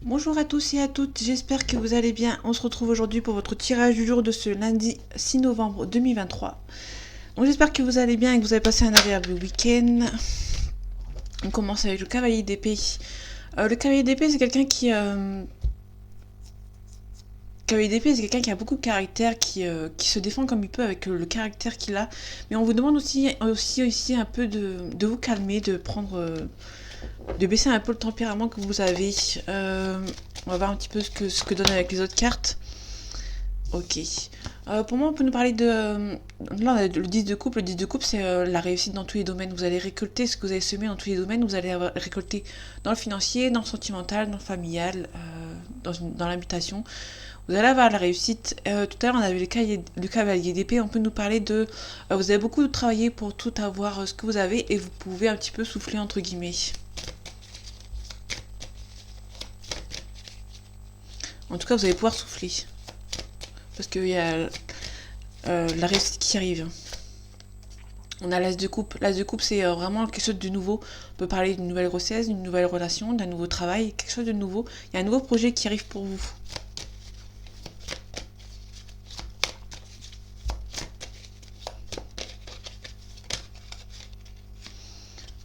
Bonjour à tous et à toutes, j'espère que vous allez bien. On se retrouve aujourd'hui pour votre tirage du jour de ce lundi 6 novembre 2023. Donc j'espère que vous allez bien et que vous avez passé un agréable week-end. On commence avec le cavalier d'épée. Le cavalier d'épée, c'est quelqu'un qui... Cavalier d'épée, c'est quelqu'un qui a beaucoup de caractère, qui se défend comme il peut avec le caractère qu'il a. Mais on vous demande aussi un peu de vous calmer, de prendre... de baisser un peu le tempérament que vous avez. On va voir un petit peu ce que donne avec les autres cartes. Ok. Pour moi, on peut nous parler de... là, on a le 10 de coupe. Le 10 de coupe, c'est la réussite dans tous les domaines. Vous allez récolter ce que vous avez semé dans tous les domaines. Vous allez récolter dans le financier, dans le sentimental, dans le familial, dans l'habitation. Vous allez avoir la réussite. Tout à l'heure, on avait le cavalier d'épée. On peut nous parler de... vous avez beaucoup travaillé pour tout avoir ce que vous avez et vous pouvez un petit peu souffler entre guillemets. En tout cas, vous allez pouvoir souffler. Parce qu'il y a la réussite qui arrive. On a l'as de coupe. L'as de coupe, c'est vraiment quelque chose de nouveau. On peut parler d'une nouvelle grossesse, d'une nouvelle relation, d'un nouveau travail, quelque chose de nouveau. Il y a un nouveau projet qui arrive pour vous.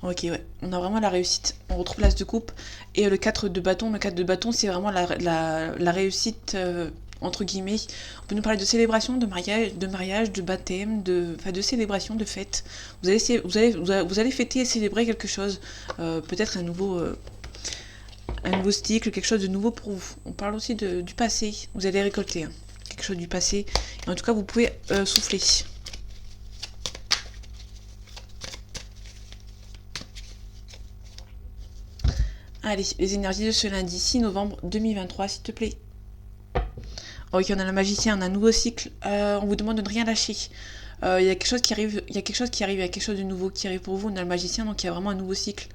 Ok, ouais. On a vraiment la réussite. On retrouve l'as de coupe. Et le 4 de bâton. Le 4 de bâton, c'est vraiment la réussite... entre guillemets, on peut nous parler de célébration, de mariage, de baptême, de célébration, de fête. Vous allez fêter et célébrer quelque chose, peut-être un nouveau cycle, quelque chose de nouveau pour vous. On parle aussi du passé. Vous allez récolter quelque chose du passé. Et en tout cas, vous pouvez souffler. Allez, les énergies de ce lundi 6 novembre 2023, s'il te plaît. Ok, on a le magicien, on a un nouveau cycle. On vous demande de ne rien lâcher. Il y a quelque chose qui arrive, il y a quelque chose de nouveau qui arrive pour vous. On a le magicien, donc il y a vraiment un nouveau cycle.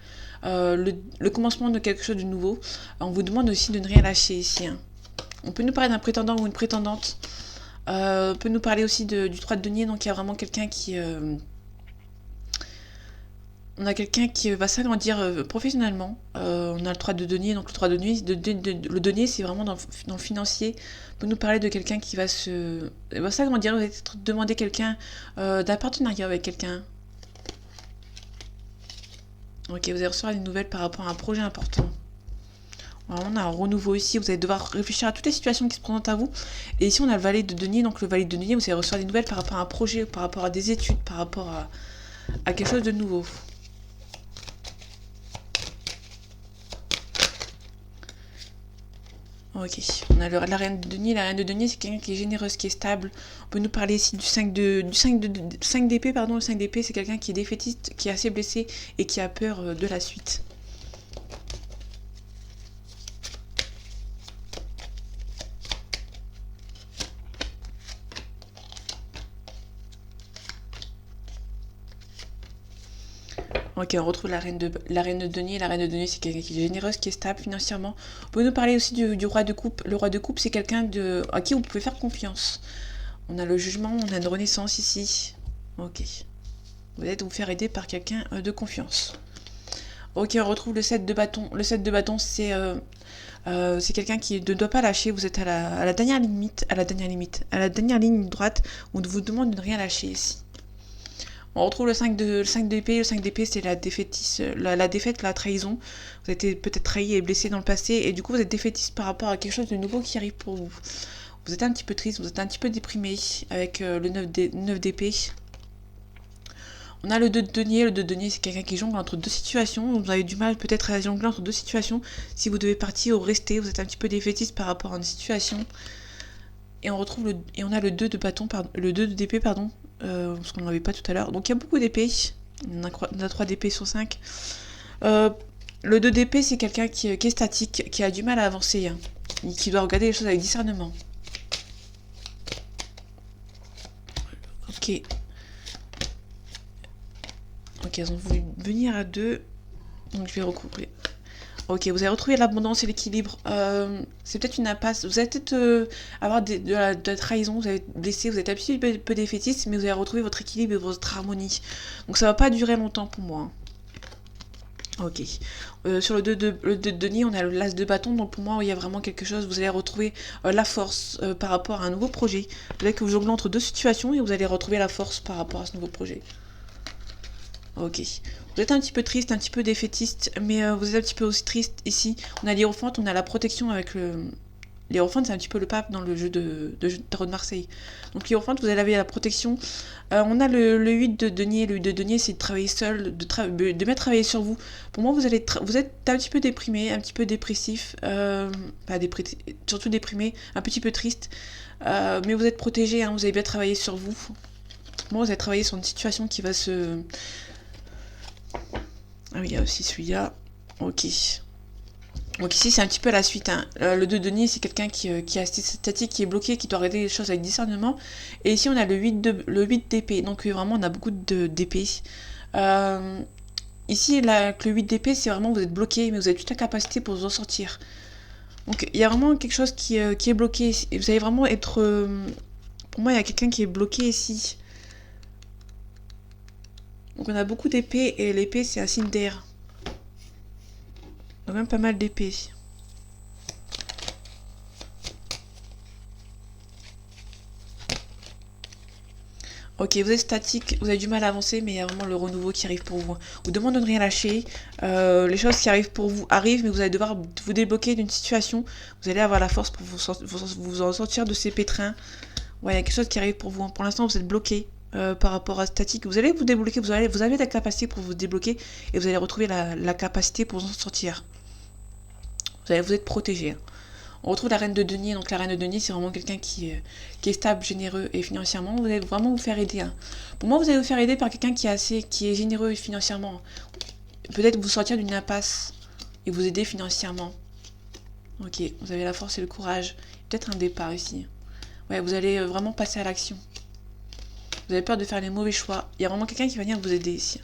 Le commencement de quelque chose de nouveau. On vous demande aussi de ne rien lâcher ici. On peut nous parler d'un prétendant ou une prétendante. On peut nous parler aussi du 3 de denier, donc il y a vraiment quelqu'un qui... on a quelqu'un qui va s'agrandir professionnellement. On a le 3 de denier, donc le 3 de denier, le denier c'est vraiment dans le financier. On peut nous parler de quelqu'un qui va s'agrandir, vous allez demander quelqu'un d'un partenariat avec quelqu'un. Ok, vous allez recevoir des nouvelles par rapport à un projet important. Alors, on a un renouveau ici, vous allez devoir réfléchir à toutes les situations qui se présentent à vous. Et ici on a le valet de denier, donc le valet de denier, vous allez recevoir des nouvelles par rapport à un projet, par rapport à des études, par rapport à quelque chose de nouveau. Ok, on a la reine de denier. La reine de denier, c'est quelqu'un qui est généreuse, qui est stable. On peut nous parler ici du 5 d'épée, pardon. Le 5 d'épée, c'est quelqu'un qui est défaitiste, qui est assez blessé et qui a peur de la suite. Ok, on retrouve la reine de denier. La reine de denier, c'est quelqu'un qui est généreuse, qui est stable financièrement. On peut nous parler aussi du roi de coupe. Le roi de coupe, c'est quelqu'un à qui vous pouvez faire confiance. On a le jugement, on a une renaissance ici. Ok. Vous allez vous faire aider par quelqu'un de confiance. Ok, on retrouve le 7 de bâton. Le 7 de bâton, c'est quelqu'un qui ne doit pas lâcher. Vous êtes à la dernière limite, à la dernière ligne droite. On vous demande de ne rien lâcher ici. On retrouve le 5 d'épée. Le 5 d'épée, c'est la défaite, la trahison. Vous avez été peut-être trahi et blessé dans le passé, et du coup, vous êtes défaitiste par rapport à quelque chose de nouveau qui arrive pour vous. Vous êtes un petit peu triste, vous êtes un petit peu déprimé avec le 9 d'épée. On a le 2 de denier. Le 2 de denier, c'est quelqu'un qui jongle entre deux situations. Vous avez du mal peut-être à jongler entre deux situations. Si vous devez partir ou rester, vous êtes un petit peu défaitiste par rapport à une situation. Et on a le 2 de bâton, le 2 d'épée, pardon. Parce qu'on n'en avait pas tout à l'heure. Donc il y a beaucoup d'épées. On a 3 d'épée sur 5. Le 2 d'épée, c'est quelqu'un qui est statique, qui a du mal à avancer, et qui doit regarder les choses avec discernement. Ok. Ok, elles ont voulu venir à 2. Donc je vais recouvrir. Ok, vous avez retrouvé l'abondance et l'équilibre. C'est peut-être une impasse. Vous allez peut-être avoir de la trahison, vous avez blessé, vous êtes un petit peu défaitiste, mais vous allez retrouver votre équilibre et votre harmonie. Donc ça va pas durer longtemps pour moi. Ok. Sur le 2 de denier, on a l'as de bâton, donc pour moi, il y a vraiment quelque chose, vous allez retrouver la force par rapport à un nouveau projet. Peut-être que vous jonglez entre deux situations et vous allez retrouver la force par rapport à ce nouveau projet. Ok. Vous êtes un petit peu triste, un petit peu défaitiste, mais vous êtes un petit peu aussi triste ici. On a l'Hiérophante, on a la protection avec le... L'Hiérophante, c'est un petit peu le pape dans le jeu de Tarot de Marseille. Donc l'Hiérophante, vous avez la protection. On a le 8 de denier. Le 8 de denier, c'est de travailler seul, de mettre travailler sur vous. Pour moi, vous êtes un petit peu déprimé, un petit peu dépressif. Surtout déprimé, un petit peu triste. Mais vous êtes protégé, hein, vous avez bien travaillé sur vous. Moi, vous avez travaillé sur une situation qui va se... Ah oui, il y a aussi celui-là. Ok. Donc ici, c'est un petit peu la suite, hein. Le 2 de denier, c'est quelqu'un qui est assez statique, qui est bloqué, qui doit regarder les choses avec discernement. Et ici, on a le 8 d'épée. Donc vraiment, on a beaucoup d'épée. Euh, Ici, avec le 8 d'épée, c'est vraiment, vous êtes bloqué, mais vous avez toute la capacité pour vous en sortir. Donc il y a vraiment quelque chose qui est bloqué. Et vous allez vraiment être... pour moi, il y a quelqu'un qui est bloqué ici. Donc on a beaucoup d'épée, et l'épée, c'est un signe d'air. Donc même pas mal d'épée. Ok, vous êtes statique, vous avez du mal à avancer, mais il y a vraiment le renouveau qui arrive pour vous. Vous demandez de rien lâcher. Les choses qui arrivent pour vous arrivent, mais vous allez devoir vous débloquer d'une situation. Vous allez avoir la force pour vous en sortir de ces pétrins. Ouais, il y a quelque chose qui arrive pour vous. Pour l'instant, vous êtes bloqué par rapport à statique. Vous allez vous débloquer, vous avez la capacité pour vous débloquer et vous allez retrouver la capacité pour vous en sortir. Vous êtes protégé, hein. On retrouve la reine de denier. Donc la reine de denier, c'est vraiment quelqu'un qui est stable, généreux et financièrement. Vous allez vraiment vous faire aider, hein. Pour moi, vous allez vous faire aider par quelqu'un qui est généreux financièrement. Peut-être vous sortir d'une impasse et vous aider financièrement. Ok, vous avez la force et le courage. Peut-être un départ ici. Ouais, vous allez vraiment passer à l'action. Vous avez peur de faire les mauvais choix. Il y a vraiment quelqu'un qui va venir vous aider ici.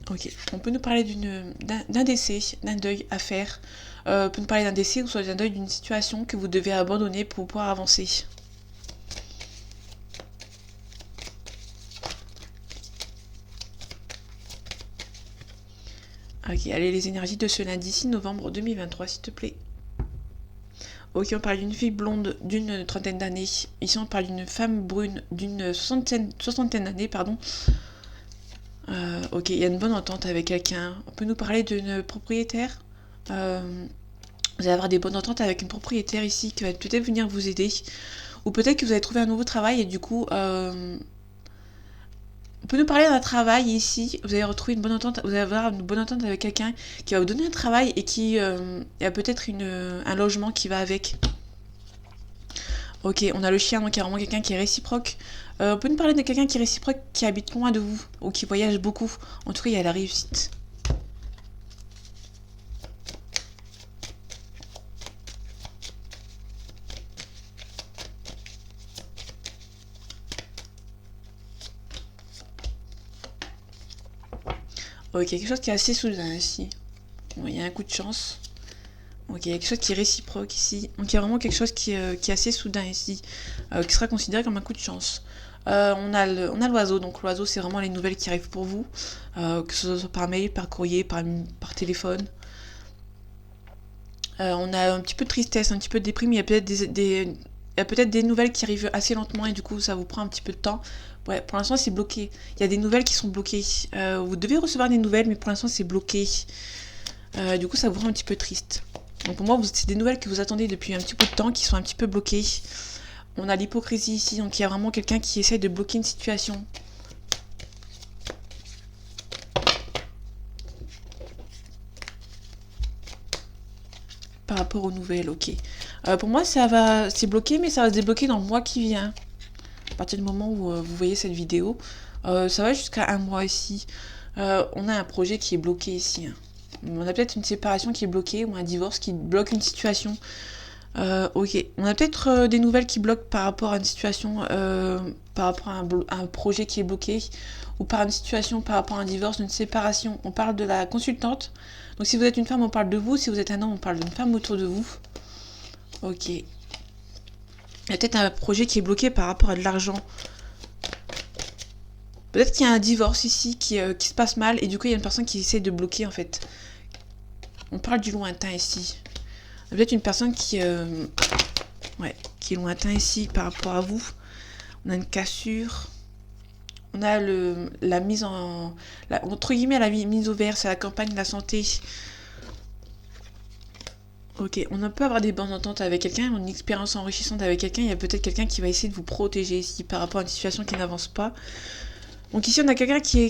Ok, on peut nous parler d'un décès, d'un deuil à faire. On peut nous parler d'un décès ou soit d'un deuil d'une situation que vous devez abandonner pour pouvoir avancer. Ok, allez, les énergies de ce lundi 6 novembre 2023, s'il te plaît. Ok, on parle d'une fille blonde d'une trentaine d'années. Ici, on parle d'une femme brune d'une soixantaine d'années, pardon. Ok, il y a une bonne entente avec quelqu'un. On peut nous parler d'une propriétaire. Vous allez avoir des bonnes ententes avec une propriétaire ici qui va peut-être venir vous aider. Ou peut-être que vous allez trouver un nouveau travail et du coup... on peut nous parler d'un travail ici. Vous allez retrouver une bonne entente. Vous allez avoir une bonne entente avec quelqu'un qui va vous donner un travail et qui il y a peut-être un logement qui va avec. Ok, on a le chien, donc il y a vraiment quelqu'un qui est réciproque. On peut nous parler de quelqu'un qui est réciproque, qui habite loin de vous, ou qui voyage beaucoup. En tout cas, il y a la réussite. Ok, quelque chose qui est assez soudain ici. Bon, il y a un coup de chance. Ok, il y a quelque chose qui est réciproque ici. Donc il y a vraiment quelque chose qui est assez soudain ici, qui sera considéré comme un coup de chance. On a l'oiseau, donc l'oiseau c'est vraiment les nouvelles qui arrivent pour vous, que ce soit par mail, par courrier, par téléphone. On a un petit peu de tristesse, un petit peu de déprime, il y a peut-être il y a peut-être des nouvelles qui arrivent assez lentement et du coup ça vous prend un petit peu de temps. Ouais, pour l'instant c'est bloqué. Il y a des nouvelles qui sont bloquées. Vous devez recevoir des nouvelles, mais pour l'instant c'est bloqué. Du coup ça vous rend un petit peu triste. Donc pour moi, c'est des nouvelles que vous attendez depuis un petit peu de temps qui sont un petit peu bloquées. On a l'hypocrisie ici, donc il y a vraiment quelqu'un qui essaie de bloquer une situation. Par rapport aux nouvelles, ok. Pour moi, c'est bloqué, mais ça va se débloquer dans le mois qui vient. À partir du moment où vous voyez cette vidéo, ça va jusqu'à un mois ici. On a un projet qui est bloqué ici, hein. On a peut-être une séparation qui est bloquée ou un divorce qui bloque une situation. Ok, on a peut-être des nouvelles qui bloquent par rapport à une situation, par rapport à un projet qui est bloqué, ou par une situation par rapport à un divorce, une séparation. On parle de la consultante. Donc si vous êtes une femme, on parle de vous. Si vous êtes un homme, on parle d'une femme autour de vous. Ok. Il y a peut-être un projet qui est bloqué par rapport à de l'argent. Peut-être qu'il y a un divorce ici qui se passe mal et du coup il y a une personne qui essaie de bloquer en fait. On parle du lointain ici. Peut-être une personne qui est lointain ici par rapport à vous. On a une cassure. On a la mise en... entre guillemets la mise au vert, c'est la campagne de la santé. Ok, on peut avoir des bonnes ententes avec quelqu'un, une expérience enrichissante avec quelqu'un. Il y a peut-être quelqu'un qui va essayer de vous protéger ici par rapport à une situation qui n'avance pas. Donc ici on a quelqu'un qui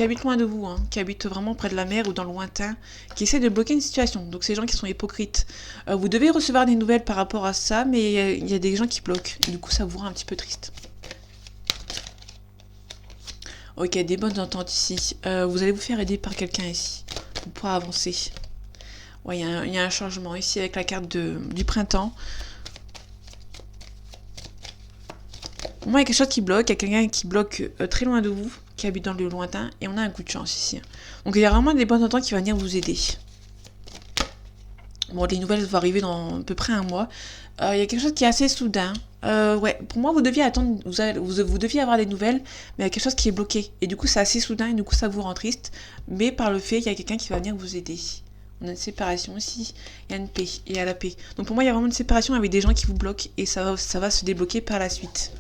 habite loin de vous, hein, qui habite vraiment près de la mer ou dans le lointain, qui essaie de bloquer une situation. Donc ces gens qui sont hypocrites. Vous devez recevoir des nouvelles par rapport à ça, mais il y a des gens qui bloquent. Et du coup ça vous rend un petit peu triste. Ok, des bonnes ententes ici. Vous allez vous faire aider par quelqu'un ici, pour pouvoir avancer. Ouais, il y a un changement ici avec la carte du printemps. Pour moi, il y a quelque chose qui bloque. Il y a quelqu'un qui bloque très loin de vous, qui habite dans le lointain. Et on a un coup de chance ici. Donc, il y a vraiment des bonnes ententes qui vont venir vous aider. Bon, les nouvelles vont arriver dans à peu près un mois. Il y a quelque chose qui est assez soudain. Ouais, pour moi, vous deviez attendre, vous deviez avoir des nouvelles, mais il y a quelque chose qui est bloqué. Et du coup, c'est assez soudain et du coup, ça vous rend triste. Mais par le fait, il y a quelqu'un qui va venir vous aider. On a une séparation ici, il y a une paix, et il y a la paix. Donc pour moi, il y a vraiment une séparation avec des gens qui vous bloquent et ça va se débloquer par la suite.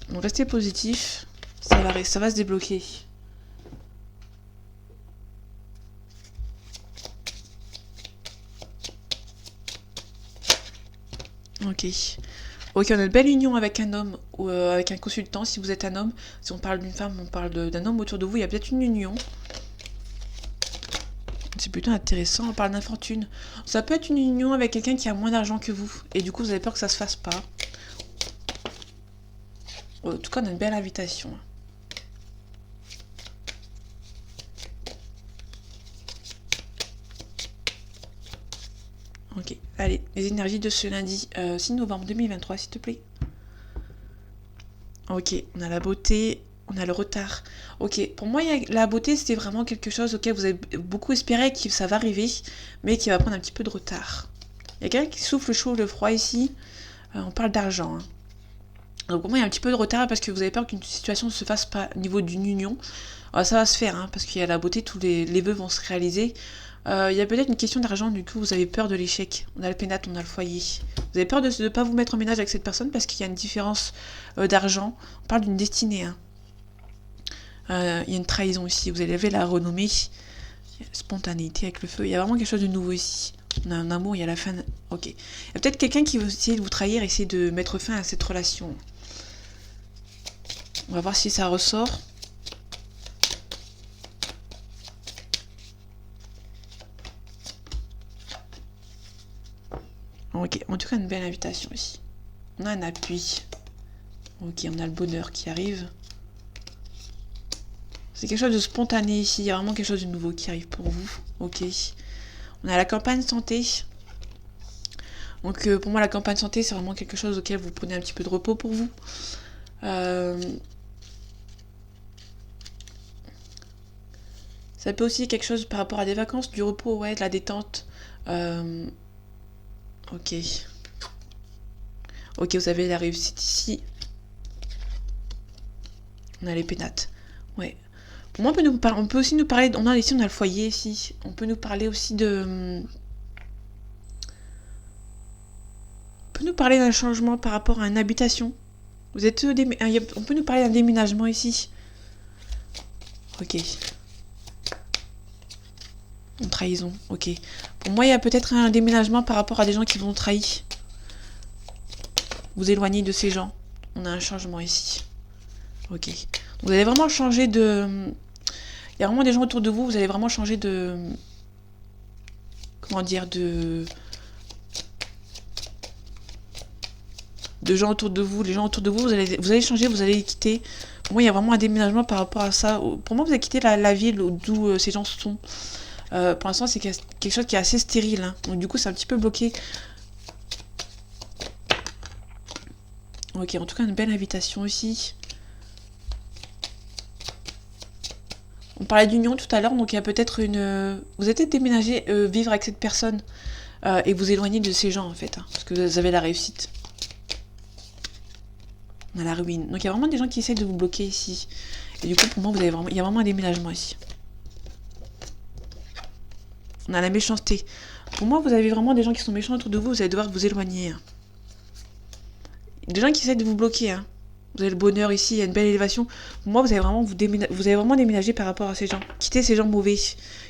Donc restez positif, ça va se débloquer. Ok. Ok, on a une belle union avec un homme ou avec un consultant si vous êtes un homme. Si on parle d'une femme, on parle d'un homme autour de vous, il y a peut-être une union. C'est plutôt intéressant, on parle d'infortune. Ça peut être une union avec quelqu'un qui a moins d'argent que vous. Et du coup, vous avez peur que ça se fasse pas. En tout cas, on a une belle invitation. Ok, allez, les énergies de ce lundi 6 novembre 2023, s'il te plaît. Ok, on a la beauté, on a le retard. Ok, pour moi, la beauté, c'était vraiment quelque chose auquel vous avez beaucoup espéré que ça va arriver, mais qui va prendre un petit peu de retard. Il y a quelqu'un qui souffle le chaud, le froid ici. On parle d'argent. Hein. Donc pour moi, il y a un petit peu de retard parce que vous avez peur qu'une situation ne se fasse pas au niveau d'une union. Ça va se faire, hein, parce qu'il y a la beauté, tous les vœux vont se réaliser. Il y a peut-être une question d'argent, du coup, vous avez peur de l'échec. On a le pénate, on a le foyer. Vous avez peur de ne pas vous mettre en ménage avec cette personne parce qu'il y a une différence d'argent. On parle d'une destinée. Hein. Il y a une trahison ici. Vous allez la renommée. Spontanéité avec le feu. Il y a vraiment quelque chose de nouveau ici. On a un amour, il y a la fin. Ok. Il y a peut-être quelqu'un qui veut essayer de vous trahir, essayer de mettre fin à cette relation. On va voir si ça ressort. Ok, en tout cas une belle invitation ici. On a un appui. Ok, on a le bonheur qui arrive. C'est quelque chose de spontané ici, il y a vraiment quelque chose de nouveau qui arrive pour vous. Ok. On a la campagne santé. Donc pour moi la campagne santé c'est vraiment quelque chose auquel vous prenez un petit peu de repos pour vous. Ça peut aussi être quelque chose par rapport à des vacances, du repos, ouais, de la détente. Ok. Ok, vous avez la réussite ici. On a les pénates. Ouais. Pour moi, on peut aussi nous parler... on a le foyer ici. On peut nous parler aussi de... On peut nous parler d'un changement par rapport à une habitation. Vous êtes... on peut nous parler d'un déménagement ici. Ok. Une trahison, ok. Pour moi, il y a peut-être un déménagement par rapport à des gens qui vous ont trahi. Vous éloignez de ces gens. On a un changement ici. Ok. Vous allez vraiment changer de... Il y a vraiment des gens autour de vous, vous allez vraiment changer de... Comment dire, de gens autour de vous. Les gens autour de vous, vous allez changer, vous allez les quitter. Pour moi, il y a vraiment un déménagement par rapport à ça. Pour moi, vous allez quitter la ville d'où ces gens sont. Pour l'instant, c'est quelque chose qui est assez stérile. Hein. Donc du coup, c'est un petit peu bloqué. Ok, en tout cas, une belle invitation ici. On parlait d'union tout à l'heure, donc il y a peut-être une... Vous êtes peut-être déménagé vivre avec cette personne et vous éloigner de ces gens en fait, hein, parce que vous avez la réussite. On a la ruine. Donc il y a vraiment des gens qui essayent de vous bloquer ici. Et du coup, pour moi, vous avez vraiment... il y a vraiment un déménagement ici. On a la méchanceté. Pour moi, vous avez vraiment des gens qui sont méchants autour de vous, vous allez devoir vous éloigner. Hein. Des gens qui essayent de vous bloquer. Hein. Vous avez le bonheur ici, il y a une belle élévation. Pour moi, vous avez vraiment, vous avez vraiment déménagé par rapport à ces gens. Quittez ces gens mauvais,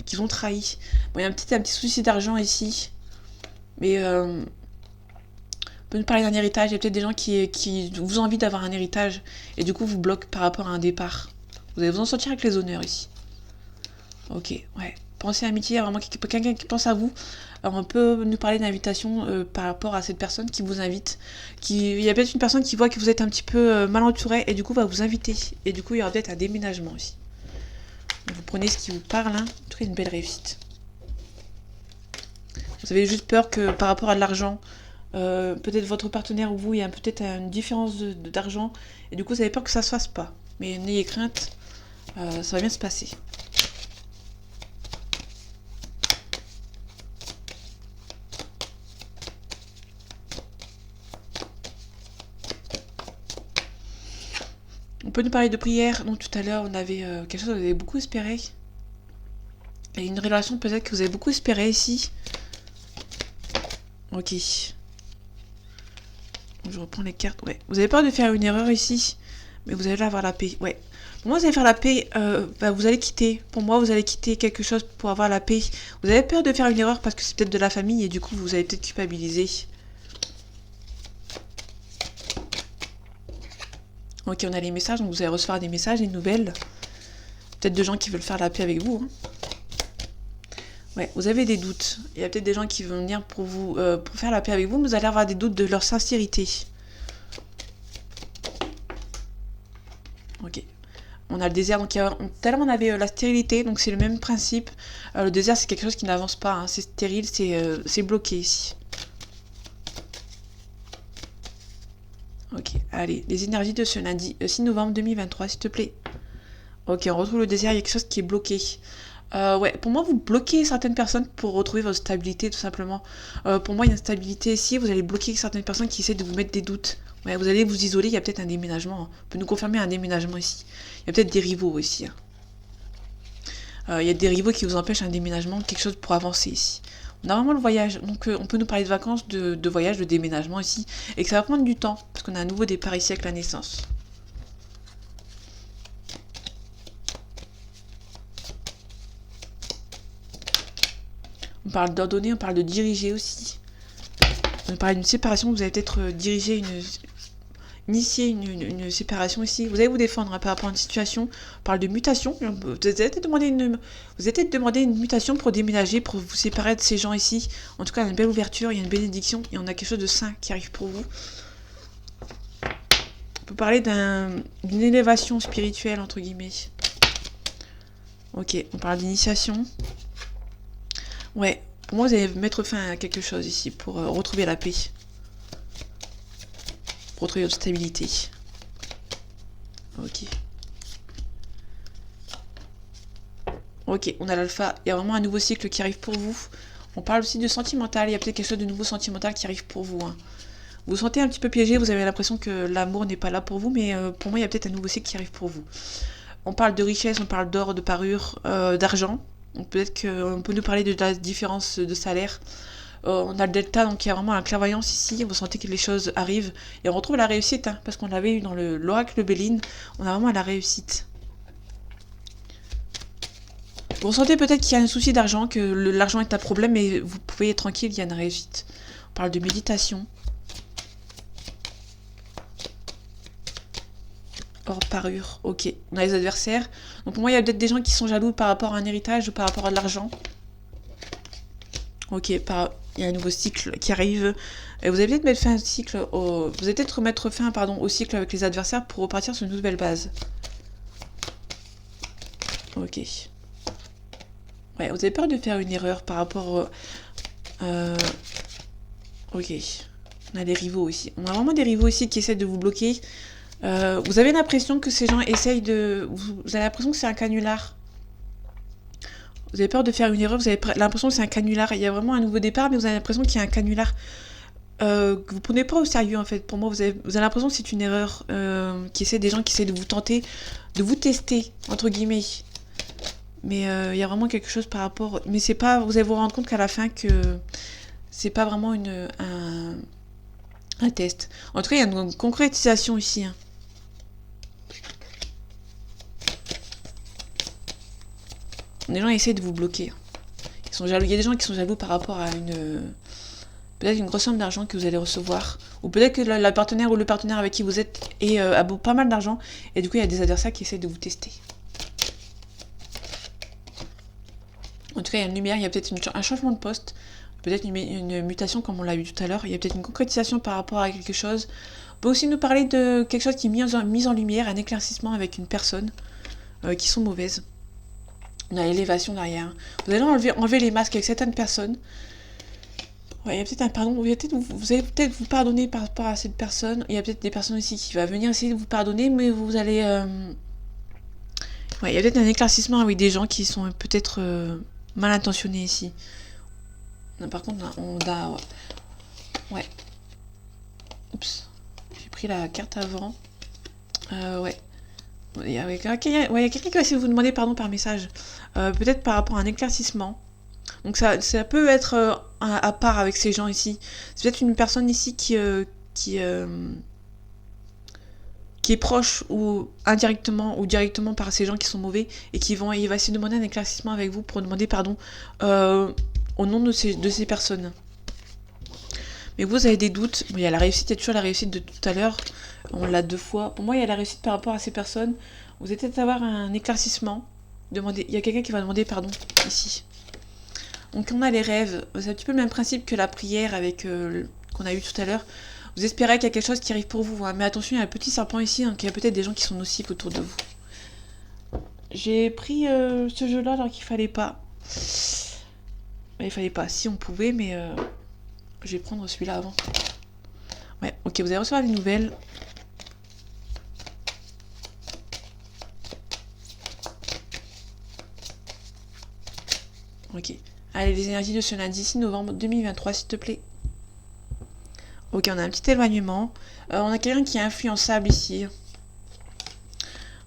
qui vous ont trahi. Bon, il y a un petit souci d'argent ici. Mais on peut nous parler d'un héritage. Il y a peut-être des gens qui vous ont envie d'avoir un héritage. Et du coup, vous bloquent par rapport à un départ. Vous allez vous en sortir avec les honneurs ici. Ok, ouais. Pensez à l'amitié, il y a vraiment quelqu'un qui pense à vous. Alors on peut nous parler d'invitation par rapport à cette personne qui vous invite. Il y a peut-être une personne qui voit que vous êtes un petit peu mal entouré et du coup va vous inviter. Et du coup il y aura peut-être un déménagement aussi. Donc, vous prenez ce qui vous parle, hein. En tout cas une belle réussite. Vous avez juste peur que par rapport à de l'argent, peut-être votre partenaire ou vous, il y a peut-être une différence d'argent. Et du coup vous avez peur que ça ne se fasse pas. Mais n'ayez crainte, ça va bien se passer. On peut nous parler de prière. Donc tout à l'heure, on avait quelque chose que vous avez beaucoup espéré. Et une relation peut-être que vous avez beaucoup espéré ici. Ok. Je reprends les cartes. Ouais. Vous avez peur de faire une erreur ici. Mais vous allez avoir la paix. Ouais. Pour moi, vous allez faire la paix. Vous allez quitter. Pour moi, vous allez quitter quelque chose pour avoir la paix. Vous avez peur de faire une erreur parce que c'est peut-être de la famille. Et du coup, vous allez peut-être culpabiliser. Ok, on a les messages. Donc vous allez recevoir des messages, des nouvelles. Peut-être de gens qui veulent faire la paix avec vous. Hein. Ouais, vous avez des doutes. Il y a peut-être des gens qui vont venir pour vous pour faire la paix avec vous, mais vous allez avoir des doutes de leur sincérité. Ok. On a le désert, donc tout à l'heure on avait la stérilité, donc c'est le même principe. Le désert c'est quelque chose qui n'avance pas, hein. C'est stérile, c'est bloqué ici. Ok, allez, les énergies de ce lundi 6 novembre 2023, s'il te plaît. Ok, on retrouve le désert, il y a quelque chose qui est bloqué. Ouais, pour moi, vous bloquez certaines personnes pour retrouver votre stabilité, tout simplement. Pour moi, il y a une stabilité ici, vous allez bloquer certaines personnes qui essaient de vous mettre des doutes. Ouais, vous allez vous isoler, il y a peut-être un déménagement. On peut nous confirmer un déménagement ici. Il y a peut-être des rivaux aussi. Hein. Il y a des rivaux qui vous empêchent un déménagement, quelque chose pour avancer ici. On a vraiment le voyage, donc on peut nous parler de vacances, de voyage, de déménagement ici, et que ça va prendre du temps, parce qu'on a un nouveau départ ici avec la naissance. On parle d'ordonner, on parle de diriger aussi. On parle d'une séparation, vous allez peut-être initier une séparation ici. Vous allez vous défendre par rapport à une situation. On parle de mutation. Vous allez peut-être demander une mutation pour déménager, pour vous séparer de ces gens ici. En tout cas, il y a une belle ouverture, il y a une bénédiction et on a quelque chose de sain qui arrive pour vous. On peut parler d'une élévation spirituelle, entre guillemets. Ok, on parle d'initiation. Ouais, pour moi, vous allez mettre fin à quelque chose ici pour retrouver la paix. Pour retrouver votre stabilité. Ok. Ok, on a l'alpha. Il y a vraiment un nouveau cycle qui arrive pour vous. On parle aussi de sentimental. Il y a peut-être quelque chose de nouveau sentimental qui arrive pour vous. Hein. Vous vous sentez un petit peu piégé. Vous avez l'impression que l'amour n'est pas là pour vous. Mais pour moi, il y a peut-être un nouveau cycle qui arrive pour vous. On parle de richesse, on parle d'or, de parure, d'argent. Donc peut-être qu'on peut nous parler de la différence de salaire. On a le delta, donc il y a vraiment la clairvoyance ici. Vous sentez que les choses arrivent. Et on retrouve la réussite, hein, parce qu'on l'avait eu dans l'oracle Béline. On a vraiment la réussite. Vous ressentez peut-être qu'il y a un souci d'argent, que l'argent est un problème, mais vous pouvez être tranquille, il y a une réussite. On parle de méditation. Hors parure, ok. On a les adversaires. Donc pour moi, il y a peut-être des gens qui sont jaloux par rapport à un héritage ou par rapport à de l'argent. Ok, il y a un nouveau cycle qui arrive. Et vous allez peut-être mettre fin au cycle. Vous allez peut-être mettre fin, au cycle avec les adversaires pour repartir sur une nouvelle base. Ok. Ouais, vous avez peur de faire une erreur par rapport. Ok. On a des rivaux ici. On a vraiment des rivaux ici qui essaient de vous bloquer. Vous avez l'impression que ces gens essayent de... Vous avez l'impression que c'est un canular. Vous avez peur de faire une erreur, vous avez l'impression que c'est un canular. Il y a vraiment un nouveau départ, mais vous avez l'impression qu'il y a un canular que vous prenez pas au sérieux en fait. Pour moi, vous avez l'impression que c'est une erreur, des gens qui essaient de vous tenter, de vous tester, entre guillemets. Mais il y a vraiment quelque chose par rapport... Mais c'est pas... Vous allez vous rendre compte qu'à la fin que c'est pas vraiment un test. En tout cas, il y a une concrétisation ici. Hein. Les gens essaient de vous bloquer. Ils sont jaloux. Il y a des gens qui sont jaloux par rapport à peut-être une grosse somme d'argent que vous allez recevoir. Ou peut-être que la partenaire ou le partenaire avec qui vous êtes a pas mal d'argent. Et du coup, il y a des adversaires qui essaient de vous tester. En tout cas, il y a une lumière, il y a peut-être un changement de poste. Peut-être une mutation comme on l'a vu tout à l'heure. Il y a peut-être une concrétisation par rapport à quelque chose. On peut aussi nous parler de quelque chose qui est mis en lumière, un éclaircissement avec une personne qui sont mauvaises. On a l'élévation derrière. Vous allez enlever les masques avec certaines personnes. Ouais, il y a peut-être un pardon. Vous allez peut-être vous pardonner par rapport à cette personne. Il y a peut-être des personnes aussi qui vont venir essayer de vous pardonner, mais vous allez... Ouais, il y a peut-être un éclaircissement avec des gens qui sont peut-être mal intentionnés ici. Non, par contre, on a... Ouais. Oups. J'ai pris la carte avant. Ouais. Il y a quelqu'un qui va essayer de vous demander pardon par message. Peut-être par rapport à un éclaircissement. Donc ça peut être à part avec ces gens ici. C'est peut-être une personne ici qui est proche ou indirectement ou directement par ces gens qui sont mauvais et il va essayer de demander un éclaircissement avec vous pour demander pardon au nom de ces personnes. Mais vous avez des doutes. Il y a la réussite, il y a toujours la réussite de tout à l'heure. On l'a 2 fois. Pour moi, il y a la réussite par rapport à ces personnes. Vous allez peut-être avoir un éclaircissement. Il y a quelqu'un qui va demander pardon ici. Donc on a les rêves. C'est un petit peu le même principe que la prière avec qu'on a eu tout à l'heure. Vous espérez qu'il y a quelque chose qui arrive pour vous. Hein. Mais attention, il y a un petit serpent ici. Donc il y a peut-être des gens qui sont nocifs autour de vous. J'ai pris ce jeu-là alors qu'il fallait pas. Il fallait pas. Si on pouvait, mais... Je vais prendre celui-là avant. Ouais, ok, vous allez recevoir des nouvelles. Ok. Allez, les énergies de ce lundi 6 novembre 2023, s'il te plaît. Ok, on a un petit éloignement. On a quelqu'un qui est influençable ici.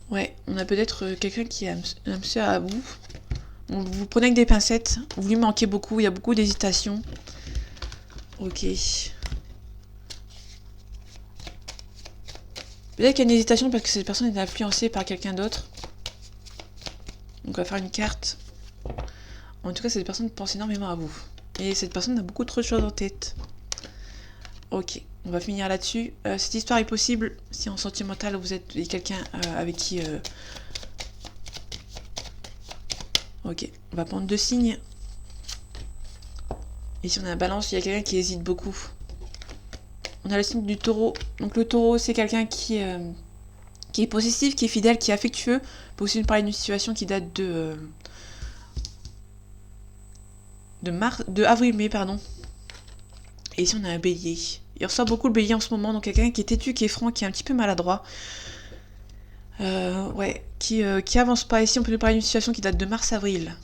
Ouais, on a peut-être quelqu'un qui est un monsieur à vous. Bon, vous prenez avec des pincettes. Vous lui manquez beaucoup, il y a beaucoup d'hésitation. Ok. Peut-être qu'il y a une hésitation parce que cette personne est influencée par quelqu'un d'autre. Donc on va faire une carte. En tout cas, cette personne pense énormément à vous. Et cette personne a beaucoup trop de choses en tête. Ok, on va finir là-dessus. Cette histoire est possible si en sentimental vous êtes quelqu'un avec qui... Ok, on va prendre 2 signes. Ici on a la balance, il y a quelqu'un qui hésite beaucoup. On a le signe du taureau. Donc le taureau c'est quelqu'un qui est possessif, qui est fidèle, qui est affectueux. On peut aussi nous parler d'une situation qui date de avril-mai, pardon. Et ici on a un bélier. Il ressort beaucoup le bélier en ce moment, donc quelqu'un qui est têtu, qui est franc, qui est un petit peu maladroit. Ouais, qui avance pas. Ici on peut nous parler d'une situation qui date de mars-avril.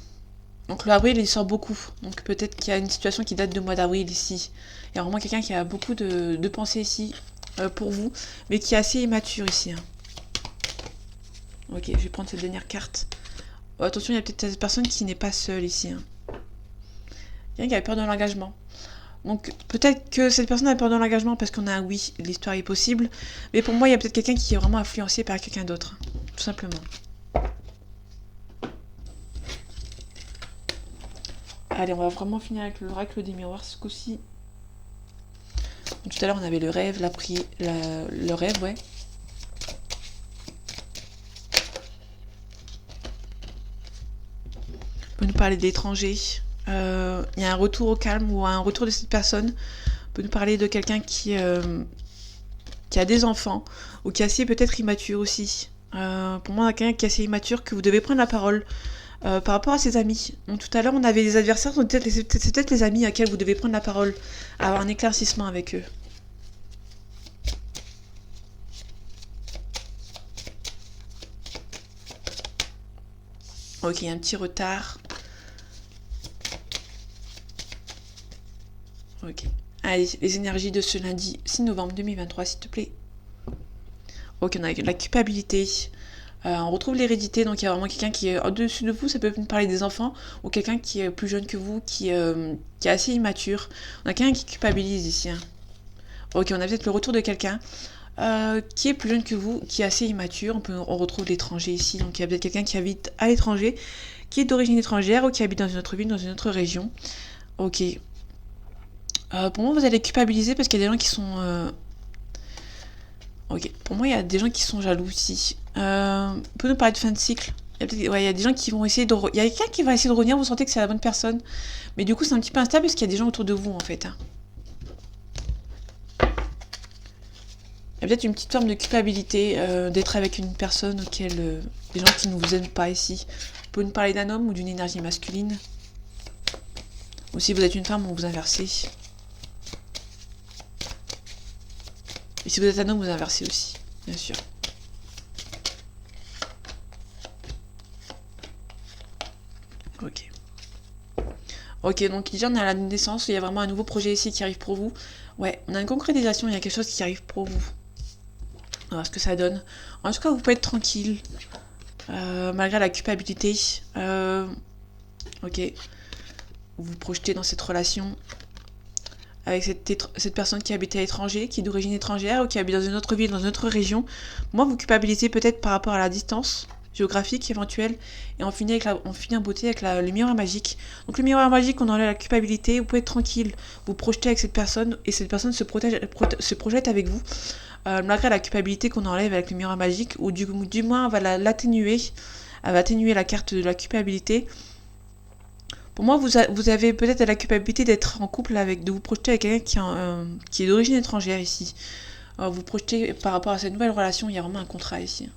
Donc le avril il sort beaucoup, donc peut-être qu'il y a une situation qui date de mois d'avril ici. Il y a vraiment quelqu'un qui a beaucoup de pensées ici pour vous, mais qui est assez immature ici. Hein. Ok, je vais prendre cette dernière carte. Oh, attention, il y a peut-être cette personne qui n'est pas seule ici. Hein. Quelqu'un qui a peur de l'engagement. Donc peut-être que cette personne a peur de l'engagement parce qu'on a un oui, l'histoire est possible, mais pour moi il y a peut-être quelqu'un qui est vraiment influencé par quelqu'un d'autre, tout simplement. Allez, on va vraiment finir avec l'oracle des miroirs ce coup-ci. Tout à l'heure, on avait le rêve, le rêve, ouais. On peut nous parler de l'étranger. Il y a un retour au calme ou un retour de cette personne. On peut nous parler de quelqu'un qui a des enfants ou qui est assez peut-être immature aussi. Pour moi, quelqu'un qui est assez immature, que vous devez prendre la parole. Par rapport à ses amis. Donc tout à l'heure on avait des adversaires, c'est peut-être les amis à qui vous devez prendre la parole, avoir un éclaircissement avec eux. Ok, il y a un petit retard. Ok. Allez, les énergies de ce lundi 6 novembre 2023, s'il te plaît. Ok, on a la culpabilité. On retrouve l'hérédité, donc il y a vraiment quelqu'un qui est au-dessus de vous, ça peut parler des enfants, ou quelqu'un qui est plus jeune que vous, qui est assez immature. On a quelqu'un qui culpabilise ici. Hein. Ok, on a peut-être le retour de quelqu'un qui est plus jeune que vous, qui est assez immature. On retrouve l'étranger ici, donc il y a peut-être quelqu'un qui habite à l'étranger, qui est d'origine étrangère, ou qui habite dans une autre ville, dans une autre région. Ok. Pour moi, vous allez culpabiliser parce qu'il y a des gens qui sont... Ok, pour moi, il y a des gens qui sont jaloux ici. On peut nous parler de fin de cycle. Il y a des gens qui vont essayer de... Il y a quelqu'un qui va essayer de revenir, vous sentez que c'est la bonne personne. Mais du coup, c'est un petit peu instable parce qu'il y a des gens autour de vous, en fait. Hein. Il y a peut-être une petite forme de culpabilité d'être avec une personne auquel... des gens qui ne vous aiment pas ici. On peut nous parler d'un homme ou d'une énergie masculine. Ou si vous êtes une femme, vous inversez. Et si vous êtes un homme, vous inversez aussi, bien sûr. Ok. Ok, donc déjà on a la naissance, il y a vraiment un nouveau projet ici qui arrive pour vous. Ouais, on a une concrétisation, il y a quelque chose qui arrive pour vous. On va voir ce que ça donne. En tout cas, vous pouvez être tranquille, malgré la culpabilité. Ok, vous vous projetez dans cette relation avec cette personne qui habite à l'étranger, qui est d'origine étrangère ou qui habite dans une autre ville, dans une autre région. Moi, vous culpabilisez peut-être par rapport à la distance géographique éventuelle, et on finit en beauté avec le miroir magique. Donc le miroir magique, on enlève la culpabilité, vous pouvez être tranquille, vous projetez avec cette personne, et cette personne se projette avec vous, malgré la culpabilité qu'on enlève avec le miroir magique, ou du moins on va l'atténuer, elle va atténuer la carte de la culpabilité. Pour moi, vous avez peut-être la culpabilité d'être en couple de vous projeter avec quelqu'un qui est d'origine étrangère ici. Vous projetez par rapport à cette nouvelle relation, il y a vraiment un contrat ici.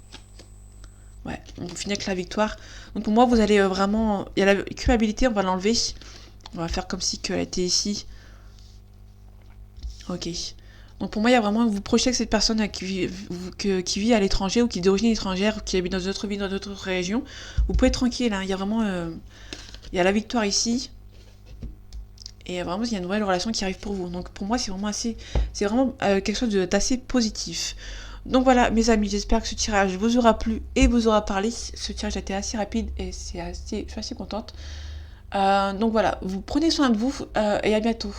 Ouais, on finit avec la victoire. Donc pour moi, vous allez vraiment... Il y a la culpabilité, on va l'enlever. On va faire comme si qu'elle était ici. Ok. Donc pour moi, il y a vraiment... Vous projetez avec cette personne qui vit à l'étranger ou qui est d'origine étrangère, ou qui habite dans une autre ville, dans une autre région. Vous pouvez être tranquille, hein. Il y a vraiment... il y a la victoire ici. Et vraiment, il y a une nouvelle relation qui arrive pour vous. Donc pour moi, c'est vraiment quelque chose d'assez positif. Donc voilà, mes amis, j'espère que ce tirage vous aura plu et vous aura parlé. Ce tirage a été assez rapide et je suis assez contente. Donc voilà, vous prenez soin de vous et à bientôt.